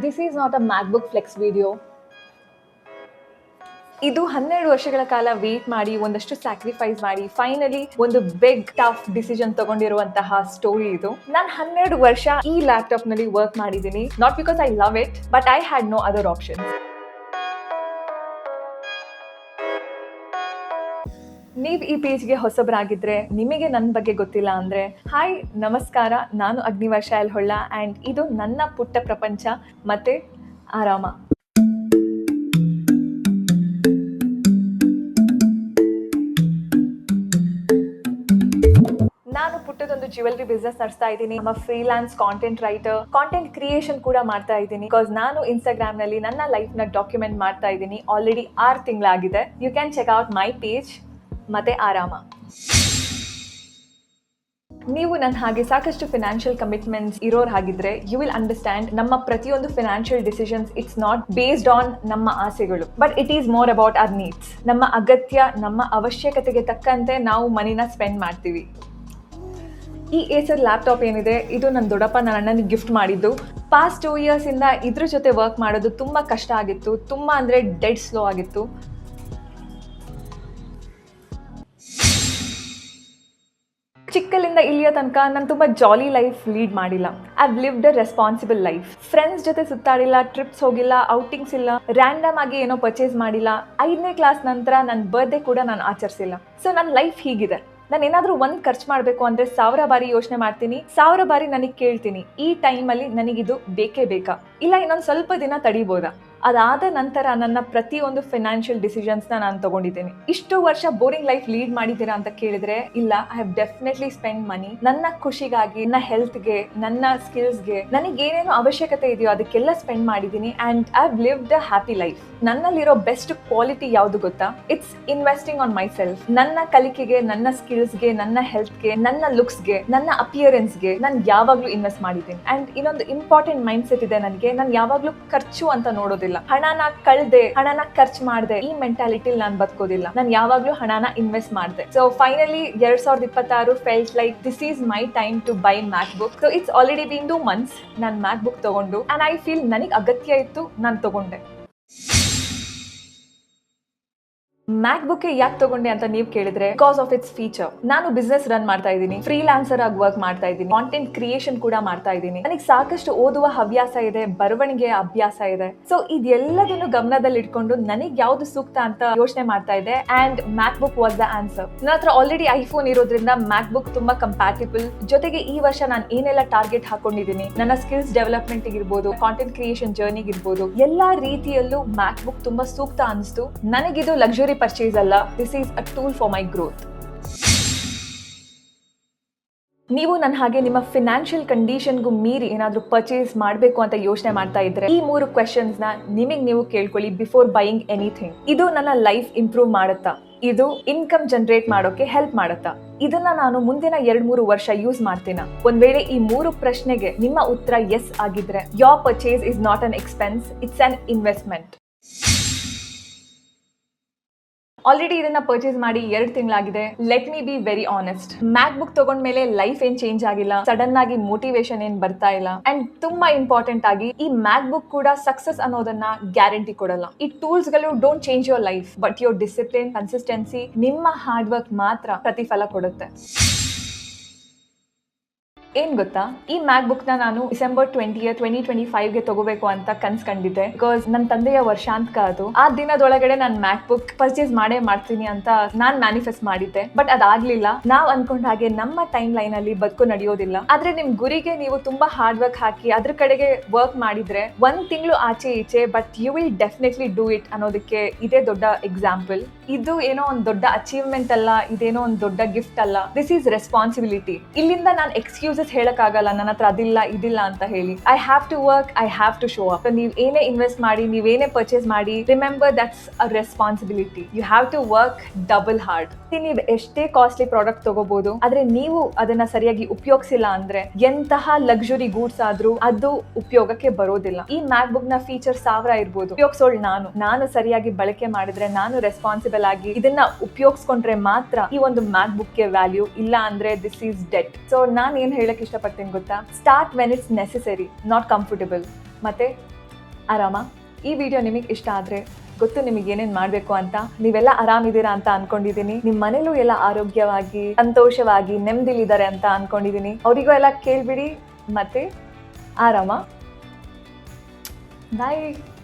This is not a MacBook Flex video. ಇದು 12 ವರ್ಷಗಳ ಕಾಲ ವೇಟ್ ಮಾಡಿ ಒಂದಷ್ಟು ಸ್ಯಾಕ್ರಿಫೈಸ್ ಮಾಡಿ ಫೈನಲಿ ಒಂದು ಬಿಗ್ ಟಫ್ ಡಿಸಿಷನ್ ತಗೊಂಡಿರುವಂತಹ ಸ್ಟೋರಿ ಇದು. ನಾನು 12 ವರ್ಷ ಈ ಲ್ಯಾಪ್ಟಾಪ್ ನಲ್ಲಿ ವರ್ಕ್ ಮಾಡಿದ್ದೀನಿ, not because I love it, but I had no other option. ನೀವು ಈ ಪೇಜ್ಗೆ ಹೊಸಬರಾಗಿದ್ರೆ, ನಿಮಗೆ ನನ್ನ ಬಗ್ಗೆ ಗೊತ್ತಿಲ್ಲ ಅಂದ್ರೆ, ಹಾಯ್ ನಮಸ್ಕಾರ, ನಾನು ಅಗ್ನಿವರ್ಷ ಎಲ್ ಹೊಳ್ಳ ಆ್ಯಂಡ್ ಇದು ನನ್ನ ಪುಟ್ಟ ಪ್ರಪಂಚ ಮತ್ತೆ ಆರಾಮ. ನಾನು ಪುಟ್ಟದೊಂದು ಜ್ಯುವೆಲ್ರಿ ಬಿಸ್ನೆಸ್ ನಡೆಸ್ತಾ ಇದ್ದೀನಿ. ನಮ್ಮ freelance content writer, content creation ಕೂಡ ಮಾಡ್ತಾ ಇದ್ದೀನಿ. ಬಿಕಾಸ್ ನಾನು ಇನ್ಸ್ಟಾಗ್ರಾಮ್ ನಲ್ಲಿ ನನ್ನ ಲೈಫ್ ನ ಡಾಕ್ಯುಮೆಂಟ್ ಮಾಡ್ತಾ ಇದ್ದೀನಿ. ಆಲ್ರೆಡಿ 6 ತಿಂಗಳಾಗಿದೆ. You can check out my page ಮತ್ತೆ ಆರಾಮ. ನೀವು ನನ್ನ ಹಾಗೆ ಸಾಕಷ್ಟು ಫಿನಾನ್ಷಿಯಲ್ ಕಮಿಟ್ಮೆಂಟ್ಸ್ ಇರೋರು ಹಾಗಿದ್ರೆ, ಯು ವಿಲ್ ಅಂಡರ್ಸ್ಟ್ಯಾಂಡ್ ನಮ್ಮ ಪ್ರತಿಯೊಂದು financial decisions it's not based on ನಮ್ಮ ಆಸೆಗಳು, but it is more about our needs. ನಮ್ಮ ಅಗತ್ಯ, ನಮ್ಮ ಅವಶ್ಯಕತೆಗೆ ತಕ್ಕಂತೆ ನಾವು ಮನಿನ ಸ್ಪೆಂಡ್ ಮಾಡ್ತೀವಿ. ಈ ಏಸರ್ ಲ್ಯಾಪ್ಟಾಪ್ ಏನಿದೆ, ಇದು ನನ್ನ ದೊಡ್ಡಪ್ಪ ನನ್ನ ಅಣ್ಣನಿಗೆ ಗಿಫ್ಟ್ ಮಾಡಿದ್ದು. ಪಾಸ್ಟ್ 2 ಇಯರ್ಸ್ ಇಂದ ಇದ್ರ ಜೊತೆ ವರ್ಕ್ ಮಾಡೋದು ತುಂಬಾ ಕಷ್ಟ ಆಗಿತ್ತು. ತುಂಬಾ ಅಂದ್ರೆ ಡೆಡ್ ಸ್ಲೋ ಆಗಿತ್ತು. ಚಿಕ್ಕಲಿಂದ ಇಲ್ಲಿಯ ತನಕ ನಾನು ತುಂಬ ಜಾಲಿ ಲೈಫ್ ಲೀಡ್ ಮಾಡಿಲ್ಲ. I lived a responsible life. Friends ಜೊತೆ ಸುತ್ತಾಡಿಲ್ಲ, ಟ್ರಿಪ್ಸ್ ಹೋಗಿಲ್ಲ, ಔಟಿಂಗ್ಸ್ ಇಲ್ಲ, ರ್ಯಾಂಡಮ್ ಆಗಿ ಏನೋ ಪರ್ಚೇಸ್ ಮಾಡಿಲ್ಲ. 5ನೇ ಕ್ಲಾಸ್ ನಂತರ ನನ್ನ ಬರ್ತ್ಡೇ ಕೂಡ ನಾನು ಆಚರಿಸಿಲ್ಲ. ಸೊ ನನ್ನ ಲೈಫ್ ಹೀಗಿದೆ. ನಾನು ಏನಾದರೂ ಒಂದು ಖರ್ಚು ಮಾಡಬೇಕು ಅಂದರೆ 1000 ಬಾರಿ ಯೋಚನೆ ಮಾಡ್ತೀನಿ, 1000 ಬಾರಿ ನನಗೆ ಕೇಳ್ತೀನಿ, ಈ ಟೈಮಲ್ಲಿ ನನಗಿದು ಬೇಕೇ ಬೇಕಾ, ಇಲ್ಲ ಇನ್ನೊಂದು ಸ್ವಲ್ಪ ದಿನ ತಡಿಬೋದಾ. ಅದಾದ ನಂತರ ನನ್ನ ಪ್ರತಿಯೊಂದು ಫಿನಾನ್ಷಿಯಲ್ ಡಿಸಿಷನ್ಸ್ನ ನಾನು ತಗೊಂಡಿದ್ದೀನಿ. ಇಷ್ಟು ವರ್ಷ ಬೋರಿಂಗ್ ಲೈಫ್ ಲೀಡ್ ಮಾಡಿದ್ದೀರಾ ಅಂತ ಕೇಳಿದ್ರೆ, ಇಲ್ಲ, I have definitely spend money ನನ್ನ ಖುಷಿಗಾಗಿ, ನನ್ನ ಹೆಲ್ತ್ಗೆ, ನನ್ನ ಸ್ಕಿಲ್ಸ್ಗೆ, ನನಗೆ ಏನೇನು ಅವಶ್ಯಕತೆ ಇದೆಯೋ ಅದಕ್ಕೆಲ್ಲ ಸ್ಪೆಂಡ್ ಮಾಡಿದ್ದೀನಿ. And I have lived a happy life. ನನ್ನಲ್ಲಿರೋ ಬೆಸ್ಟ್ ಕ್ವಾಲಿಟಿ ಯಾವುದು ಗೊತ್ತಾ? It's investing on myself. ನನ್ನ ಕಲಿಕೆಗೆ, ನನ್ನ ಸ್ಕಿಲ್ಸ್ಗೆ, ನನ್ನ ಹೆಲ್ತ್ಗೆ, ನನ್ನ ಲುಕ್ಸ್ಗೆ, ನನ್ನ ಅಪಿಯರೆನ್ಸ್ಗೆ ನಾನು ಯಾವಾಗಲೂ ಇನ್ವೆಸ್ಟ್ ಮಾಡಿದ್ದೀನಿ. ಆ್ಯಂಡ್ ಇನ್ನೊಂದು ಇಂಪಾರ್ಟೆಂಟ್ ಮೈಂಡ್ ಸೆಟ್ ಇದೆ ನನಗೆ. ನಾನು ಯಾವಾಗಲೂ ಖರ್ಚು ಅಂತ ನೋಡೋದಿಲ್ಲ. ಹಣನ ಕಳ್ದೆ, ಹಣನ ಖರ್ಚು ಮಾಡ್ದೆ, ಈ ಮೆಂಟಾಲಿಟಿಲಿ ನಾನು ಬದುಕೋದಿಲ್ಲ. ನಾನು ಯಾವಾಗ್ಲೂ ಹಣನ ಇನ್ವೆಸ್ಟ್ ಮಾಡ್ದೆ. So finally 2026 felt like this is my time to buy MacBook. So it's already been 2 months ನಾನು ಮ್ಯಾಕ್ಬುಕ್ ತಗೊಂಡು, ಅಂಡ್ ಐ ಫೀಲ್ ನನಗೆ ಅಗತ್ಯ ಇತ್ತು, ನಾನು ತಗೊಂಡೆ. ಮ್ಯಾಕ್ಬುಕ್ ಯಾಕೆ ತಗೊಂಡೆ ಅಂತ ನೀವು ಕೇಳಿದ್ರೆ, ಬಿಕಾಸ್ ಆಫ್ ಇಟ್ಸ್ ಫೀಚರ್. ನಾನು ಬಿಸ್ನೆಸ್ ರನ್ ಮಾಡ್ತಾ ಇದ್ದೀನಿ, ಫ್ರೀಲಾನ್ಸರ್ ಆಗಿ ವರ್ಕ್ ಮಾಡ್ತಾ ಇದ್ದೀನಿ, ಕಾಂಟೆಂಟ್ ಕ್ರಿಯೇಷನ್ ಕೂಡ ಮಾಡ್ತಾ ಇದ್ದೀನಿ. ನನಗೆ ಸಾಕಷ್ಟು ಓದುವ ಹವ್ಯಾಸ ಇದೆ, ಬರವಣಿಗೆ ಅಭ್ಯಾಸ ಇದೆ. ಸೊ ಇದೆಲ್ಲದನ್ನು ಗಮನದಲ್ಲಿ ಇಟ್ಕೊಂಡು ನನಗೆ ಯಾವ್ದು ಸೂಕ್ತ ಅಂತ ಯೋಚನೆ ಮಾಡ್ತಾ ಇದ್ದೆ. And MacBook was the answer. ನನ್ನ ಹತ್ರ ಆಲ್ರೆಡಿ ಐಫೋನ್ ಇರೋದ್ರಿಂದ ಮ್ಯಾಕ್ಬುಕ್ ತುಂಬಾ ಕಂಪ್ಯಾಟಿಬಲ್. ಜೊತೆಗೆ ಈ ವರ್ಷ ನಾನು ಏನೆಲ್ಲ ಟಾರ್ಗೆಟ್ ಹಾಕೊಂಡಿದ್ದೀನಿ, ನನ್ನ ಸ್ಕಿಲ್ಸ್ ಡೆವಲಪ್ಮೆಂಟ್ ಇರ್ಬೋದು, ಕಾಂಟೆಂಟ್ ಕ್ರಿಯೇಷನ್ ಜರ್ನಿಗೆ ಇರ್ಬೋದು, ಎಲ್ಲಾ ರೀತಿಯಲ್ಲೂ ಮ್ಯಾಕ್ಬುಕ್ ತುಂಬಾ ಸೂಕ್ತ ಅನಿಸ್ತು. ನನಗಿದು ಲಕ್ಸುರಿ ಪರ್ಚೇಸ್ ಅಲ್ಲ, this is a tool for my growth. ನೀವು ನನ್ನ ಹಾಗೆ ನಿಮ್ಮ ಫಿನಾನ್ಷಿಯಲ್ ಕಂಡೀಷನ್ಗೂ ಮೀರಿ ಏನಾದರೂ ಪರ್ಚೇಸ್ ಮಾಡಬೇಕು ಅಂತ ಯೋಚನೆ ಮಾಡ್ತಾ ಇದ್ರೆ, ಈ 3 ಕ್ವೆಶನ್ಸ್ನ ನಿಮಗೆ ನೀವು ಕೇಳ್ಕೊಳ್ಳಿ ಬಿಫೋರ್ ಬೈಯಿಂಗ್ ಎನಿಥಿಂಗ್. ಇದು ನನ್ನ ಲೈಫ್ ಇಂಪ್ರೂವ್ ಮಾಡುತ್ತಾ? ಇದು ಇನ್ಕಮ್ ಜನರೇಟ್ ಮಾಡೋಕೆ ಹೆಲ್ಪ್ ಮಾಡುತ್ತಾ? ಇದನ್ನ ನಾನು ಮುಂದಿನ 2-3 ವರ್ಷ ಯೂಸ್ ಮಾಡ್ತೀನ? ಒಂದ್ ವೇಳೆ ಈ 3 ಪ್ರಶ್ನೆಗೆ ನಿಮ್ಮ ಉತ್ತರ ಎಸ್ ಆಗಿದ್ರೆ, your purchase is not an expense, it's an investment. Already ಇದನ್ನ ಪರ್ಚೇಸ್ ಮಾಡಿ 2 ತಿಂಗಳಾಗಿದೆ. Let me be very honest, MacBook ತಗೊಂಡ್ಮೇಲೆ ಲೈಫ್ ಏನ್ ಚೇಂಜ್ ಆಗಿಲ್ಲ, ಸಡನ್ ಆಗಿ ಮೋಟಿವೇಶನ್ ಏನ್ ಬರ್ತಾ ಇಲ್ಲ. ಅಂಡ್ ತುಂಬಾ ಇಂಪಾರ್ಟೆಂಟ್ ಆಗಿ, ಈ ಮ್ಯಾಕ್ಬುಕ್ ಕೂಡ ಸಕ್ಸಸ್ ಅನ್ನೋದನ್ನ ಗ್ಯಾರಂಟಿ ಕೊಡಲ್ಲ. ಈ ಟೂಲ್ಸ್ ಗಳು don't change your life, but your discipline, consistency, ನಿಮ್ಮ ಹಾರ್ಡ್ ವರ್ಕ್ ಮಾತ್ರ ಪ್ರತಿಫಲ ಕೊಡುತ್ತೆ. ಏನ್ ಗೊತ್ತಾ, ಈ ಮ್ಯಾಕ್ಬುಕ್ ನ ನಾನು ಡಿಸೆಂಬರ್ 20, 2025ಗೆ ತಗೋಬೇಕು ಅಂತ ಕನ್ಸ್ಕೊಂಡಿದ್ದೆ. ಬಿಕಾಸ್ ನನ್ನ ತಂದೆಯ ವರ್ಷಾಂತ ಅದು. ಆ ದಿನದೊಳಗಡೆ ನಾನು ಮ್ಯಾಕ್ಬುಕ್ ಪರ್ಚೇಸ್ ಮಾಡೇ ಮಾಡ್ತೀನಿ ಅಂತ ನಾನ್ ಮ್ಯಾನಿಫೆಸ್ಟ್ ಮಾಡಿದ್ದೆ. ಬಟ್ ಅದಾಗ್ಲಿಲ್ಲ. ನಾವ್ ಅನ್ಕೊಂಡ ಹಾಗೆ ನಮ್ಮ ಟೈಮ್ ಲೈನ್ ಅಲ್ಲಿ ಬದುಕು ನಡೆಯೋದಿಲ್ಲ. ಆದ್ರೆ ನಿಮ್ ಗುರಿಗೆ ನೀವು ತುಂಬಾ ಹಾರ್ಡ್ ವರ್ಕ್ ಹಾಕಿ ಅದ್ರ ಕಡೆಗೆ ವರ್ಕ್ ಮಾಡಿದ್ರೆ 1 ತಿಂಗಳು ಆಚೆ ಈಚೆ, but you will definitely do it ಅನ್ನೋದಕ್ಕೆ ಇದೇ ದೊಡ್ಡ ಎಕ್ಸಾಂಪಲ್. ಇದು ಏನೋ ಒಂದು ದೊಡ್ಡ ಅಚೀವ್ಮೆಂಟ್ ಅಲ್ಲ, ಇದೇನೋ ಒಂದು ದೊಡ್ಡ ಗಿಫ್ಟ್ ಅಲ್ಲ. This is responsibility. ಇಲ್ಲಿಂದ ನಾನು ಎಕ್ಸ್ಕ್ಯೂಸಸ್ ಹೇಳಕ್ಕಾಗಲ್ಲ, ನನ್ನ ಹತ್ರ ಅದಿಲ್ಲ ಇದಿಲ್ಲ ಅಂತ ಹೇಳಿ. I have to work, I have to show up. ನೀವ್ ಏನೇ ಇನ್ವೆಸ್ಟ್ ಮಾಡಿ, ನೀವೇನೇ ಪರ್ಚೇಸ್ ಮಾಡಿ, remember that's a responsibility. You have to work double hard. ನೀವು ಎಷ್ಟೇ ಕಾಸ್ಟ್ಲಿ ಪ್ರಾಡಕ್ಟ್ ತಗೋಬಹುದು, ಆದ್ರೆ ನೀವು ಅದನ್ನ ಸರಿಯಾಗಿ ಉಪಯೋಗಿಸಿಲ್ಲ ಅಂದ್ರೆ ಎಂತಹ ಲಕ್ಸುರಿ ಗೂಡ್ಸ್ ಆದ್ರೂ ಅದು ಉಪಯೋಗಕ್ಕೆ ಬರೋದಿಲ್ಲ. ಈ ಮ್ಯಾಕ್ಬುಕ್ ನ ಫೀಚರ್ 1000 ಇರ್ಬೋದು, ಉಪಯೋಗಿಸೋಳು ನಾನು ಸರಿಯಾಗಿ ಬಳಕೆ ಮಾಡಿದ್ರೆ, ನಾನು ರೆಸ್ಪಾನ್ಸಿಬಲ್ ಆಗಿ ಇದನ್ನ ಉಪಯೋಗಿಸ್ಕೊಂಡ್ರೆ ಮಾತ್ರ ಈ ಒಂದು ಮ್ಯಾಕ್ಬುಕ್ ಗೆ ವ್ಯಾಲ್ಯೂ. ಇಲ್ಲ ಅಂದ್ರೆ ದಿಸ್ ಈಸ್ ಡೆಡ್. ಸೊ ನಾನ್ ಏನ್ ಹೇಳಕ್ ಇಷ್ಟಪಡ್ತೀನಿ ಗೊತ್ತಾ, start when it's necessary, not comfortable. ಮತ್ತೆ ಆರಾಮ. ಈ ವಿಡಿಯೋ ನಿಮಗೆ ಇಷ್ಟ ಆದರೆ ಗೊತ್ತು ನಿಮಗೆ ಏನೇನು ಮಾಡಬೇಕು ಅಂತ. ನೀವೆಲ್ಲ ಆರಾಮಿದ್ದೀರಾ ಅಂತ ಅನ್ಕೊಂಡಿದ್ದೀನಿ. ನಿಮ್ಮ ಮನೇಲೂ ಎಲ್ಲ ಆರೋಗ್ಯವಾಗಿ ಸಂತೋಷವಾಗಿ ನೆಮ್ಮದಿಲಿದ್ದಾರೆ ಅಂತ ಅನ್ಕೊಂಡಿದ್ದೀನಿ. ಅವರಿಗೂ ಎಲ್ಲ ಕೇಳ್ಬಿಡಿ ಮತ್ತೆ ಆರಾಮ. ಬಾಯ್.